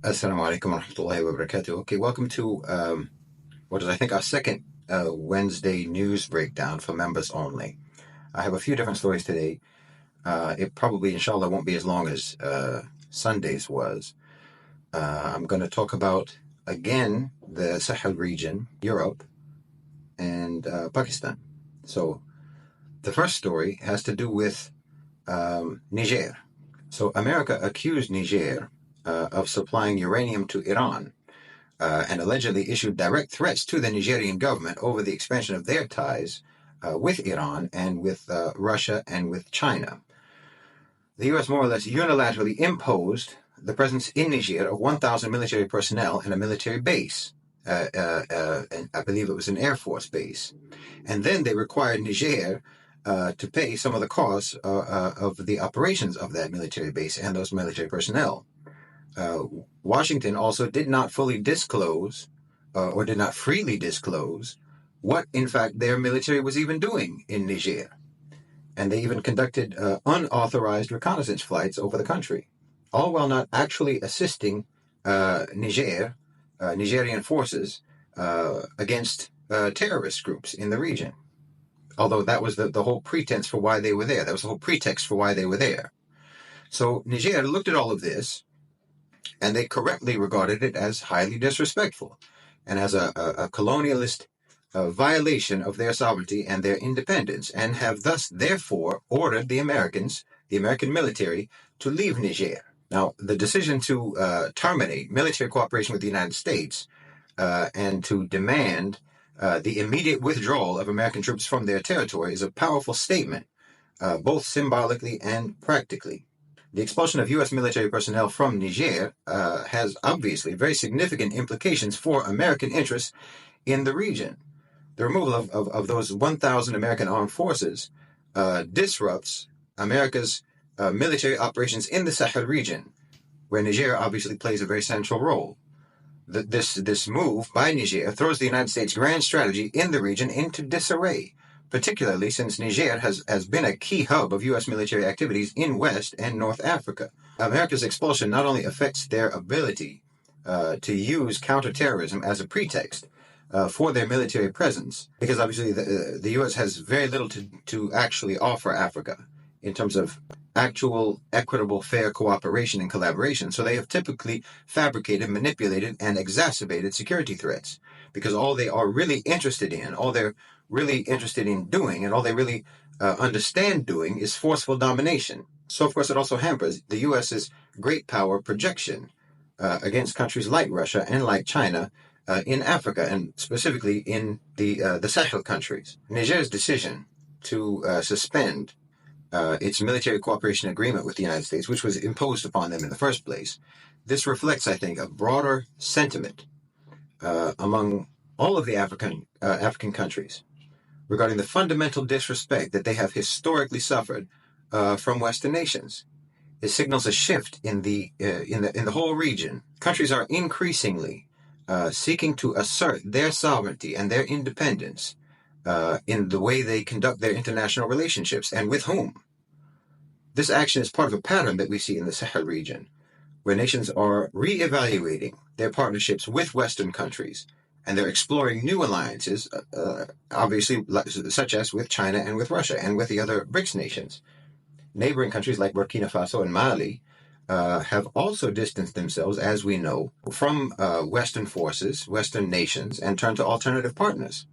Assalamu alaikum wa rahmatullahi wa barakatuh. Okay, welcome to what is, I think, our second Wednesday news breakdown for members only. I have a few different stories today. It probably, inshallah, won't be as long as Sunday's was. I'm going to talk about, again, the Sahel region, Europe, and Pakistan. So the first story has to do with Niger. So America accused Niger of supplying uranium to Iran and allegedly issued direct threats to the Nigerian government over the expansion of their ties with Iran and with Russia and with China. The U.S. more or less unilaterally imposed the presence in Niger of 1,000 military personnel and a military base. And I believe it was an Air Force base. And then they required Niger to pay some of the costs of the operations of that military base and those military personnel. Washington also did not fully disclose or did not freely disclose what, in fact, their military was even doing in Niger. And they even conducted unauthorized reconnaissance flights over the country, all while not actually assisting Nigerian forces against terrorist groups in the region. Although that was the whole pretense for why they were there. That was the whole pretext for why they were there. So Niger looked at all of this, and they correctly regarded it as highly disrespectful and as a colonialist violation of their sovereignty and their independence, and have thus, therefore, ordered the American military, to leave Niger. Now, the decision to terminate military cooperation with the United States and to demand the immediate withdrawal of American troops from their territory is a powerful statement, both symbolically and practically. The expulsion of U.S. military personnel from Niger has obviously very significant implications for American interests in the region. The removal of those 1,000 American armed forces disrupts America's military operations in the Sahel region, where Niger obviously plays a very central role. This move by Niger throws the United States' grand strategy in the region into disarray, particularly since Niger has been a key hub of U.S. military activities in West and North Africa. America's expulsion not only affects their ability to use counterterrorism as a pretext for their military presence, because obviously the U.S. has very little to actually offer Africa in terms of actual, equitable, fair cooperation and collaboration. So they have typically fabricated, manipulated, and exacerbated security threats, because all they are really interested in, all they're really interested in doing, and all they really understand doing, is forceful domination. So, of course, it also hampers the U.S.'s great power projection against countries like Russia and like China in Africa, and specifically in the Sahel countries. Niger's decision to suspend its military cooperation agreement with the United States, which was imposed upon them in the first place, this reflects, I think, a broader sentiment among all of the African countries regarding the fundamental disrespect that they have historically suffered from Western nations. It signals a shift in the whole region. Countries are increasingly seeking to assert their sovereignty and their independence in the way they conduct their international relationships, and with whom. This action is part of a pattern that we see in the Sahel region, where nations are re-evaluating their partnerships with Western countries, and they're exploring new alliances, obviously, such as with China and with Russia and with the other BRICS nations. Neighboring countries like Burkina Faso and Mali have also distanced themselves, as we know, from Western forces, Western nations, and turned to alternative partners.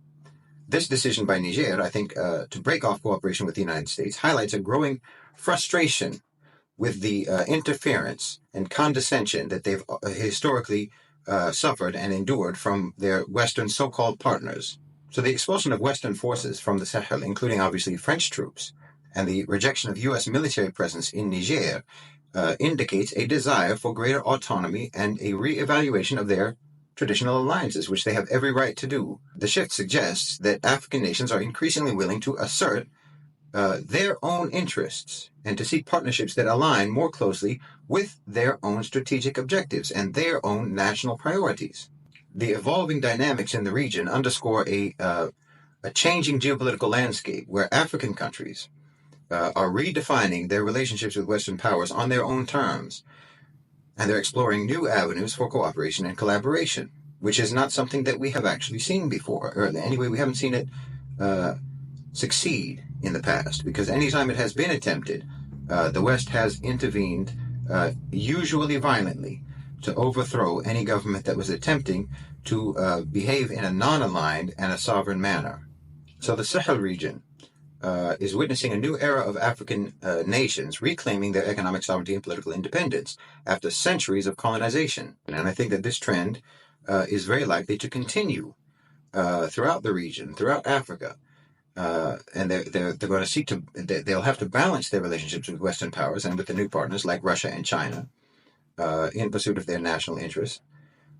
This decision by Niger, I think, to break off cooperation with the United States, highlights a growing frustration with the interference and condescension that they've historically suffered and endured from their Western so-called partners. So the expulsion of Western forces from the Sahel, including obviously French troops, and the rejection of U.S. military presence in Niger indicates a desire for greater autonomy and a re-evaluation of their traditional alliances, which they have every right to do. The shift suggests that African nations are increasingly willing to assert their own interests and to seek partnerships that align more closely with their own strategic objectives and their own national priorities. The evolving dynamics in the region underscore a changing geopolitical landscape where African countries are redefining their relationships with Western powers on their own terms. And they're exploring new avenues for cooperation and collaboration, which is not something that we have actually seen before. Or anyway, we haven't seen it succeed in the past, because anytime it has been attempted, the West has intervened, usually violently, to overthrow any government that was attempting to behave in a non-aligned and a sovereign manner. So the Sahel region is witnessing a new era of African nations reclaiming their economic sovereignty and political independence after centuries of colonization. And I think that this trend is very likely to continue throughout the region, throughout Africa. And they're going to seek to, they'll have to balance their relationships with Western powers and with the new partners like Russia and China in pursuit of their national interests.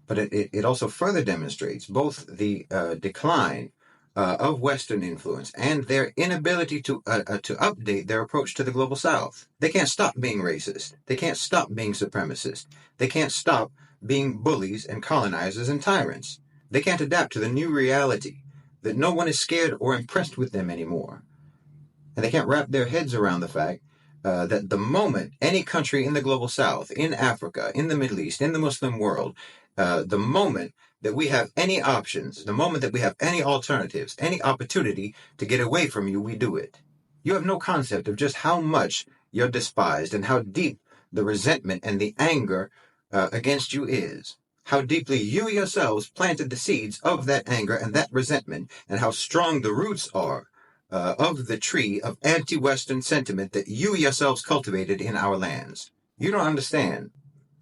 But it also further demonstrates both the decline of Western influence and their inability to update their approach to the global South. They can't stop being racist. They can't stop being supremacist. They can't stop being bullies and colonizers and tyrants. They can't adapt to the new reality that no one is scared or impressed with them anymore. And they can't wrap their heads around the fact that the moment any country in the global South, in Africa, in the Middle East, in the Muslim world, the moment that we have any options, the moment that we have any alternatives, any opportunity to get away from you, we do it. You have no concept of just how much you're despised and how deep the resentment and the anger against you is. How deeply you yourselves planted the seeds of that anger and that resentment, and how strong the roots are of the tree of anti-Western sentiment that you yourselves cultivated in our lands. You don't understand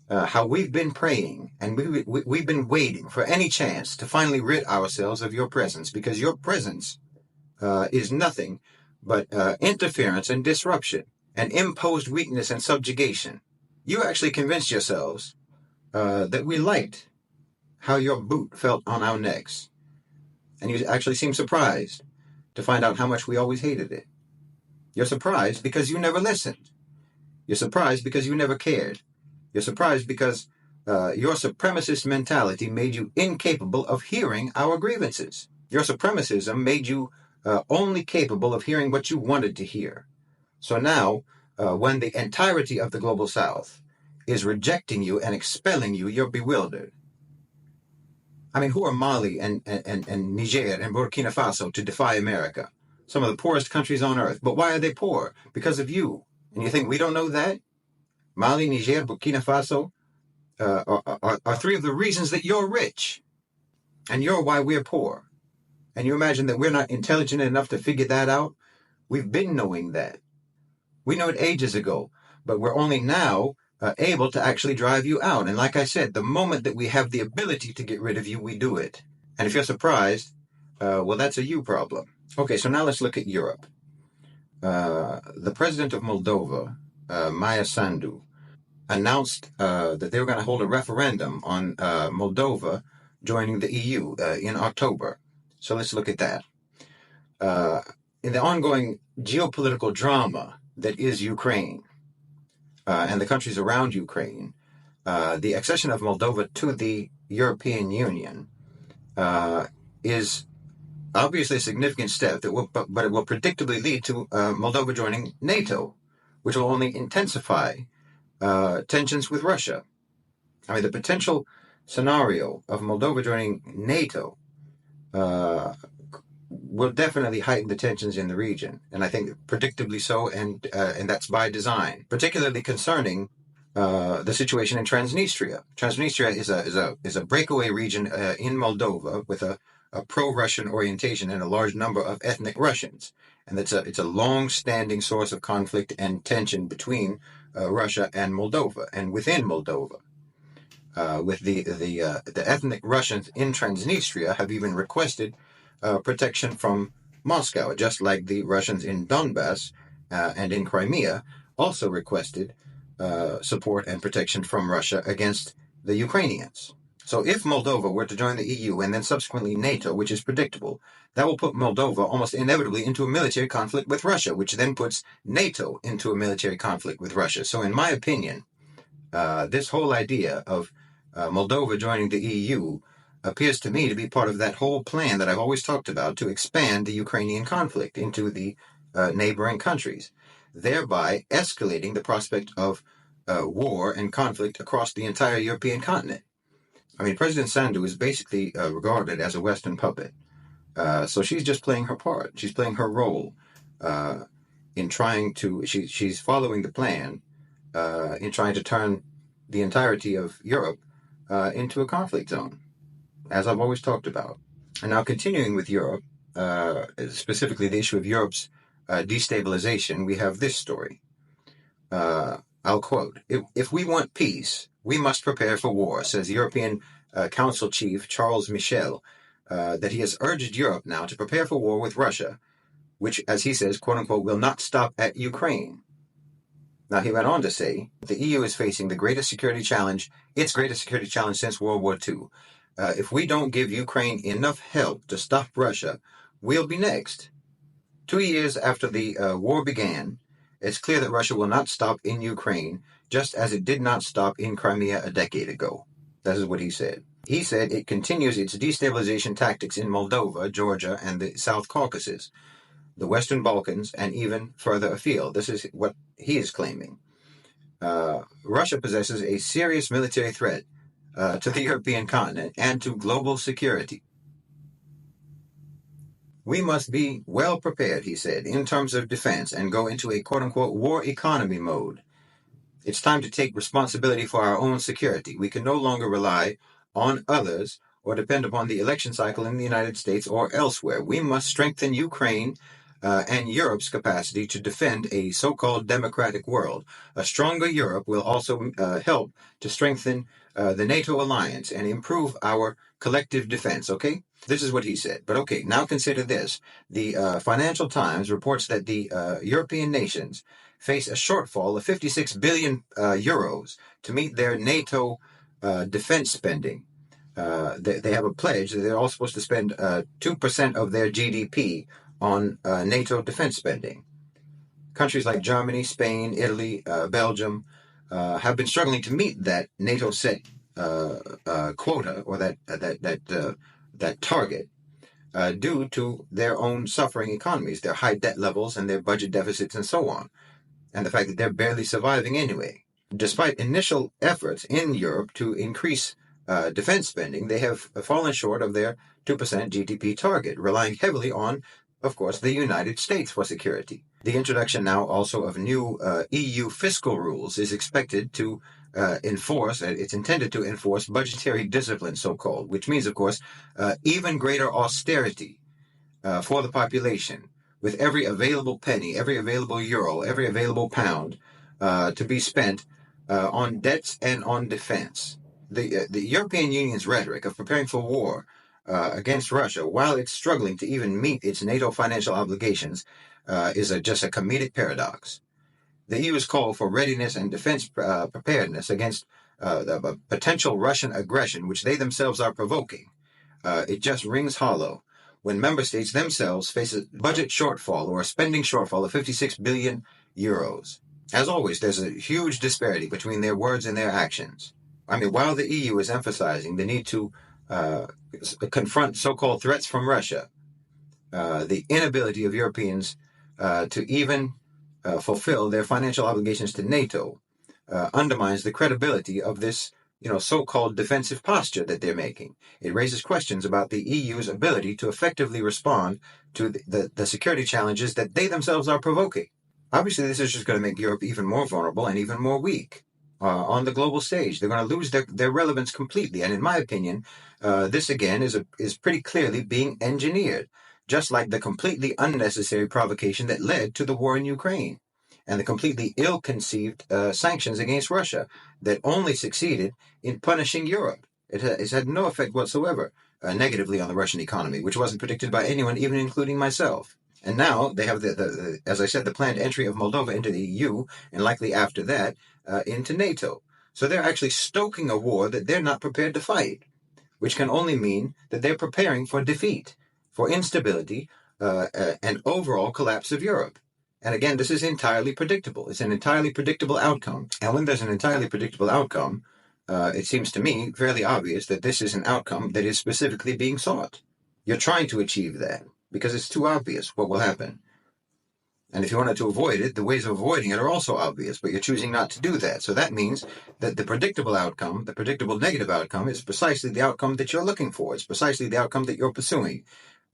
how we've been praying and we've been waiting for any chance to finally rid ourselves of your presence, because your presence is nothing but interference and disruption and imposed weakness and subjugation. You actually convinced yourselves that we liked how your boot felt on our necks. And you actually seem surprised to find out how much we always hated it. You're surprised because you never listened. You're surprised because you never cared. You're surprised because your supremacist mentality made you incapable of hearing our grievances. Your supremacism made you only capable of hearing what you wanted to hear. So now, when the entirety of the global South is rejecting you and expelling you, you're bewildered. I mean, who are Mali and Niger and Burkina Faso to defy America? Some of the poorest countries on earth. But why are they poor? Because of you. And you think we don't know that? Mali, Niger, Burkina Faso are three of the reasons that you're rich. And you're why we're poor. And you imagine that we're not intelligent enough to figure that out? We've been knowing that. We knew it ages ago. But we're only now able to actually drive you out. And like I said, the moment that we have the ability to get rid of you, we do it. And if you're surprised, well, that's a you problem. Okay, so now let's look at Europe. The president of Moldova, Maya Sandu, announced that they were going to hold a referendum on Moldova joining the EU in October. So let's look at that. In the ongoing geopolitical drama that is Ukraine, and the countries around Ukraine, the accession of Moldova to the European Union is obviously a significant step that but it will predictably lead to Moldova joining NATO, which will only intensify tensions with Russia. I mean, the potential scenario of Moldova joining NATO will definitely heighten the tensions in the region, and I think predictably so, and that's by design. Particularly concerning the situation in Transnistria. Transnistria is a breakaway region in Moldova with a pro-Russian orientation and a large number of ethnic Russians, and it's a long-standing source of conflict and tension between Russia and Moldova, and within Moldova. With the ethnic Russians in Transnistria have even requested protection from Moscow, just like the Russians in Donbass and in Crimea also requested support and protection from Russia against the Ukrainians. So if Moldova were to join the EU and then subsequently NATO, which is predictable, that will put Moldova almost inevitably into a military conflict with Russia, which then puts NATO into a military conflict with Russia. So in my opinion, this whole idea of Moldova joining the EU appears to me to be part of that whole plan that I've always talked about to expand the Ukrainian conflict into the neighboring countries, thereby escalating the prospect of war and conflict across the entire European continent. I mean, President Sandu is basically regarded as a Western puppet. So she's just playing her part. She's playing her role in trying to. She's following the plan in trying to turn the entirety of Europe into a conflict zone, as I've always talked about. And now, continuing with Europe, specifically the issue of Europe's destabilization, we have this story. I'll quote, if we want peace, we must prepare for war, says European Council Chief Charles Michel, that he has urged Europe now to prepare for war with Russia, which, as he says, quote unquote, will not stop at Ukraine. Now, he went on to say, the EU is facing its greatest security challenge since World War II. If we don't give Ukraine enough help to stop Russia, we'll be next. 2 years after the war began, it's clear that Russia will not stop in Ukraine, just as it did not stop in Crimea a decade ago. That is what he said. He said it continues its destabilization tactics in Moldova, Georgia, and the South Caucasus, the Western Balkans, and even further afield. This is what he is claiming. Russia possesses a serious military threat to the European continent and to global security. We must be well prepared, he said, in terms of defense and go into a quote-unquote war economy mode. It's time to take responsibility for our own security. We can no longer rely on others or depend upon the election cycle in the United States or elsewhere. We must strengthen Ukraine and Europe's capacity to defend a so-called democratic world. A stronger Europe will also help to strengthen the NATO alliance and improve our collective defense, okay? This is what he said. But okay, now consider this. The Financial Times reports that the European nations face a shortfall of 56 billion euros to meet their NATO defense spending. They have a pledge that they're all supposed to spend 2% of their GDP on NATO defense spending. Countries like Germany, Spain, Italy, Belgium have been struggling to meet that NATO set quota or that target due to their own suffering economies, their high debt levels and their budget deficits and so on, and the fact that they're barely surviving anyway. Despite initial efforts in Europe to increase defense spending, they have fallen short of their 2% GDP target, relying heavily on, of course, the United States for security. The introduction now also of new EU fiscal rules is expected to it's intended to enforce budgetary discipline, so-called, which means, of course, even greater austerity for the population, with every available penny, every available euro, every available pound to be spent on debts and on defense. The European Union's rhetoric of preparing for war against Russia, while it's struggling to even meet its NATO financial obligations, is just a comedic paradox. The EU's call for readiness and defense preparedness against the potential Russian aggression, which they themselves are provoking, it just rings hollow when member states themselves face a budget shortfall or a spending shortfall of 56 billion euros. As always, there's a huge disparity between their words and their actions. I mean, while the EU is emphasizing the need to confront so-called threats from Russia, the inability of Europeans to even fulfill their financial obligations to NATO undermines the credibility of this, so-called defensive posture that they're making. It raises questions about the EU's ability to effectively respond to the security challenges that they themselves are provoking. Obviously, this is just going to make Europe even more vulnerable and even more weak on the global stage. They're going to lose their relevance completely. And in my opinion, this again is pretty clearly being engineered, just like the completely unnecessary provocation that led to the war in Ukraine and the completely ill-conceived sanctions against Russia that only succeeded in punishing Europe. It's had no effect whatsoever negatively on the Russian economy, which wasn't predicted by anyone, even including myself. And now they have, as I said, the planned entry of Moldova into the EU, and likely after that, into NATO. So they're actually stoking a war that they're not prepared to fight, which can only mean that they're preparing for defeat, for instability, and overall collapse of Europe. And again, this is entirely predictable. It's an entirely predictable outcome. And when there's an entirely predictable outcome, it seems to me fairly obvious that this is an outcome that is specifically being sought. You're trying to achieve that because it's too obvious what will happen. And if you wanted to avoid it, the ways of avoiding it are also obvious, but you're choosing not to do that. So that means that the predictable outcome, the predictable negative outcome, is precisely the outcome that you're looking for. It's precisely the outcome that you're pursuing.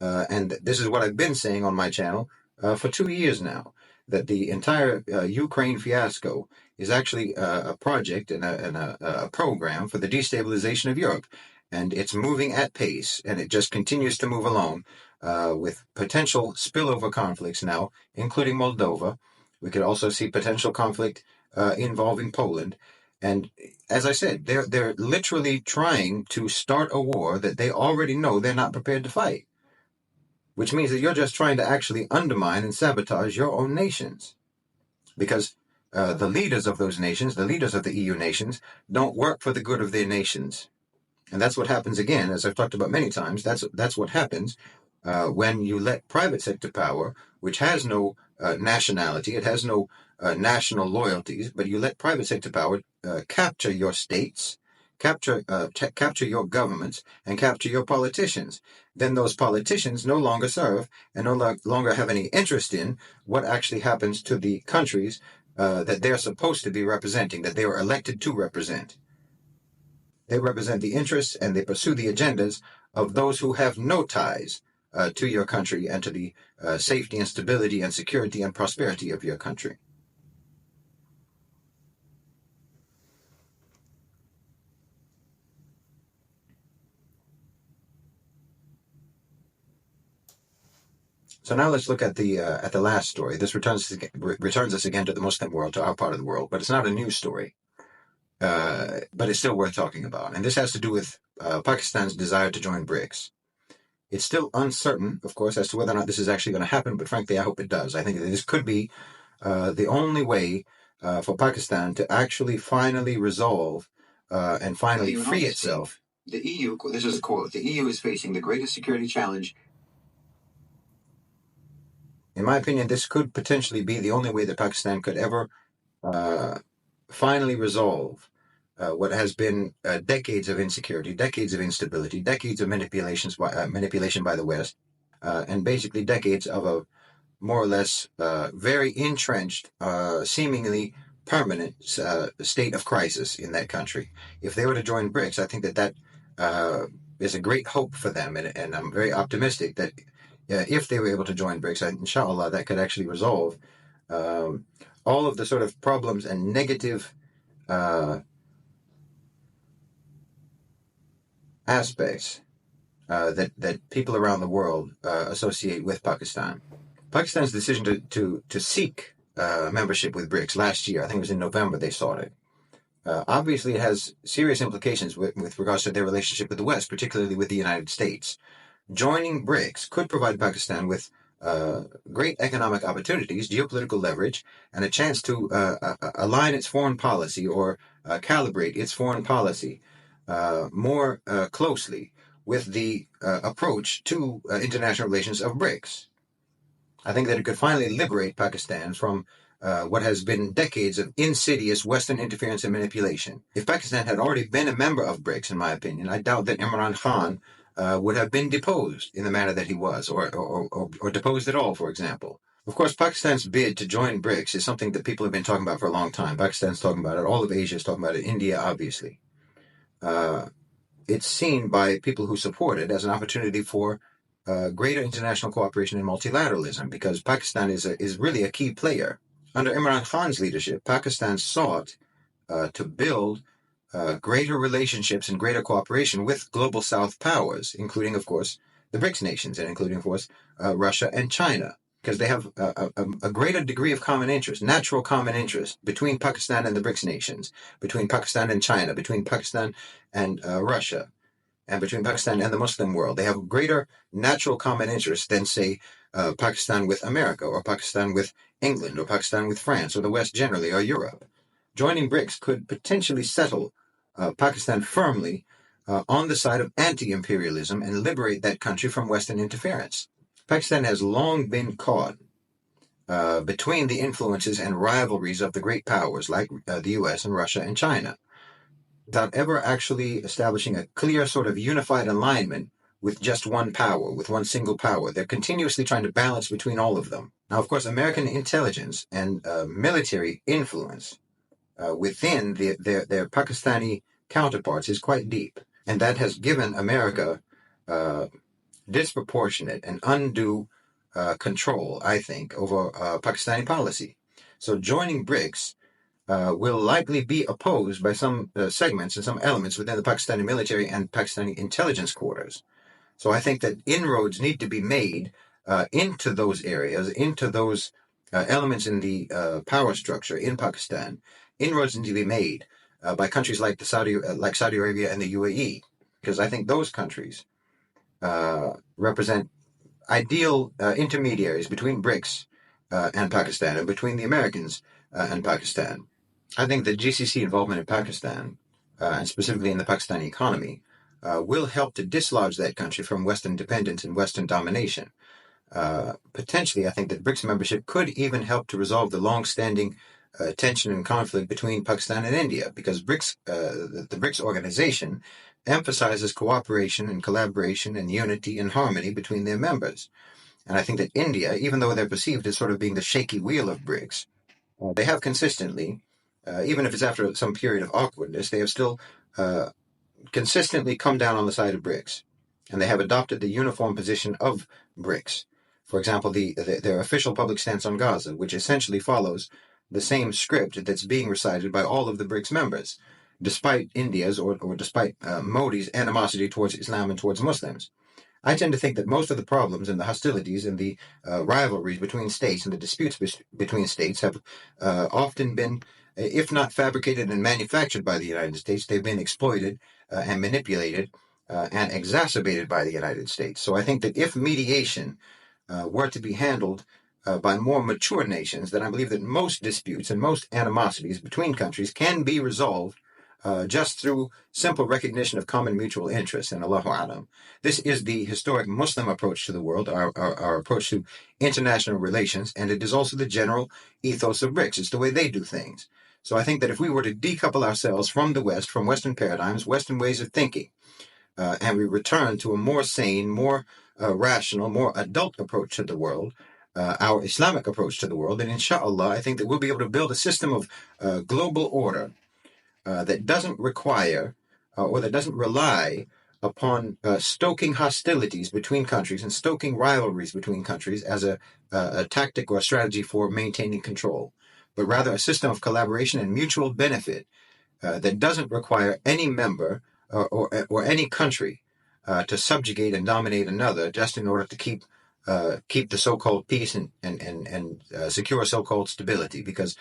And this is what I've been saying on my channel for 2 years now, that the entire Ukraine fiasco is actually a project and a program for the destabilization of Europe. And it's moving at pace, and it just continues to move along with potential spillover conflicts now, including Moldova. We could also see potential conflict involving Poland. And as I said, they're literally trying to start a war that they already know they're not prepared to fight, which means that you're just trying to actually undermine and sabotage your own nations. Because the leaders of those nations, the leaders of the EU nations, don't work for the good of their nations. And that's what happens again, as I've talked about many times. That's what happens when you let private sector power, which has no nationality, it has no national loyalties, but you let private sector power capture your states, capture your governments, and capture your politicians. Then those politicians no longer serve and no longer have any interest in what actually happens to the countries that they're supposed to be representing, that they were elected to represent. They represent the interests and they pursue the agendas of those who have no ties to your country and to the safety and stability and security and prosperity of your country. So now let's look at the last story. This returns us again to the Muslim world, to our part of the world, but it's not a news story. But it's still worth talking about. And this has to do with Pakistan's desire to join BRICS. It's still uncertain, of course, as to whether or not this is actually going to happen, but frankly, I hope it does. I think that this could be the only way for Pakistan to actually finally resolve and finally free itself. The EU, this is a quote, the EU is facing the greatest security challenge. In my opinion, this could potentially be the only way that Pakistan could ever finally resolve what has been decades of insecurity, decades of instability, decades of manipulation by the West, and basically decades of a more or less very entrenched, seemingly permanent state of crisis in that country. If they were to join BRICS, I think that is a great hope for them, and I'm very optimistic that if they were able to join BRICS, inshallah, that could actually resolve all of the sort of problems and negative aspects that people around the world associate with Pakistan. Pakistan's decision to seek membership with BRICS last year, I think it was in November they sought it. Obviously, it has serious implications with regards to their relationship with the West, particularly with the United States. Joining BRICS could provide Pakistan with great economic opportunities, geopolitical leverage, and a chance to align its foreign policy or calibrate its foreign policy more closely with the approach to international relations of BRICS. I think that it could finally liberate Pakistan from what has been decades of insidious Western interference and manipulation. If Pakistan had already been a member of BRICS, in my opinion, I doubt that Imran Khan would have been deposed in the manner that he was, or deposed at all, for example. Of course, Pakistan's bid to join BRICS is something that people have been talking about for a long time. Pakistan's talking about it. All of Asia is talking about it. India, obviously. It's seen by people who support it as an opportunity for greater international cooperation and multilateralism, because Pakistan is really a key player. Under Imran Khan's leadership, Pakistan sought to build greater relationships and greater cooperation with global South powers, including, of course, the BRICS nations, and including, of course, Russia and China, because they have a greater degree of common interest, natural common interest between Pakistan and the BRICS nations, between Pakistan and China, between Pakistan and Russia, and between Pakistan and the Muslim world. They have a greater natural common interest than, say, Pakistan with America, or Pakistan with England, or Pakistan with France, or the West generally, or Europe. Joining BRICS could potentially settle Pakistan firmly on the side of anti-imperialism and liberate that country from Western interference. Pakistan has long been caught between the influences and rivalries of the great powers like the US and Russia and China, without ever actually establishing a clear sort of unified alignment with just one power, with one single power. They're continuously trying to balance between all of them. Now, of course, American intelligence and military influence within their Pakistani counterparts is quite deep. And that has given America disproportionate and undue control, I think, over Pakistani policy. So joining BRICS will likely be opposed by some segments and some elements within the Pakistani military and Pakistani intelligence quarters. So I think that inroads need to be made into those areas, into those elements in the power structure in Pakistan. Inroads need to be made by countries like Saudi Arabia and the UAE, because I think those countries represent ideal intermediaries between BRICS and Pakistan, and between the Americans and Pakistan. I think that GCC involvement in Pakistan, and specifically in the Pakistani economy, will help to dislodge that country from Western dependence and Western domination. Potentially, I think that BRICS membership could even help to resolve the long-standing tension and conflict between Pakistan and India, because the BRICS organization emphasizes cooperation and collaboration and unity and harmony between their members. And I think that India, even though they're perceived as sort of being the shaky wheel of BRICS, they have consistently, even if it's after some period of awkwardness, they have still consistently come down on the side of BRICS. And they have adopted the uniform position of BRICS. For example, their official public stance on Gaza, which essentially follows the same script that's being recited by all of the BRICS members, despite India's or despite Modi's animosity towards Islam and towards Muslims. I tend to think that most of the problems and the hostilities and the rivalries between states and the disputes between states have often been, if not fabricated and manufactured by the United States, they've been exploited and manipulated and exacerbated by the United States. So I think that if mediation were to be handled by more mature nations, then I believe that most disputes and most animosities between countries can be resolved just through simple recognition of common mutual interests. And Allahu Alam. This is the historic Muslim approach to the world, our approach to international relations, and it is also the general ethos of BRICS. It's the way they do things. So I think that if we were to decouple ourselves from the West, from Western paradigms, Western ways of thinking, and we return to a more sane, more rational, more adult approach to the world, our Islamic approach to the world, then inshallah, I think that we'll be able to build a system of global order that doesn't require or that doesn't rely upon stoking hostilities between countries and stoking rivalries between countries as a tactic or a strategy for maintaining control, but rather a system of collaboration and mutual benefit that doesn't require any member or any country to subjugate and dominate another just in order to keep the so-called peace and secure so-called stability, because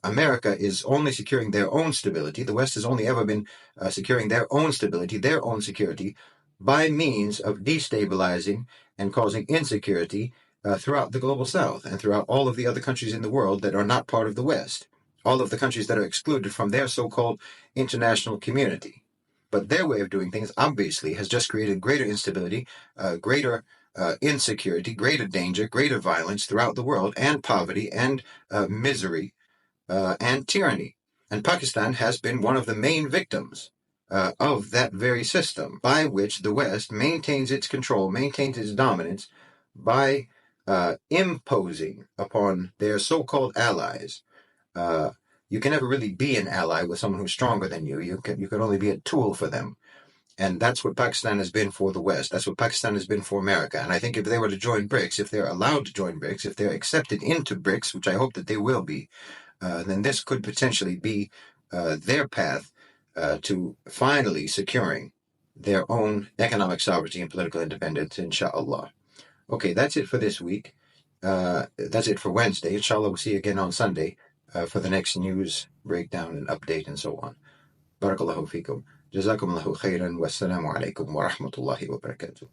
America is only securing their own stability. The West has only ever been securing their own stability, their own security, by means of destabilizing and causing insecurity throughout the global South and throughout all of the other countries in the world that are not part of the West, all of the countries that are excluded from their so-called international community. But their way of doing things, obviously, has just created greater instability, greater insecurity, greater danger, greater violence throughout the world, and poverty and misery and tyranny. And Pakistan has been one of the main victims of that very system, by which the West maintains its control, maintains its dominance by imposing upon their so-called allies. You can never really be an ally with someone who's stronger than you. You can only be a tool for them. And that's what Pakistan has been for the West. That's what Pakistan has been for America. And I think if they were to join BRICS, if they're allowed to join BRICS, if they're accepted into BRICS, which I hope that they will be, then this could potentially be their path to finally securing their own economic sovereignty and political independence, inshallah. Okay, that's it for this week. That's it for Wednesday. Inshallah, we'll see you again on Sunday for the next news breakdown and update and so on. Barakallahu fikum. Jazakumullahu khairan. Wassalamu alaikum wa rahmatullahi wa barakatuh.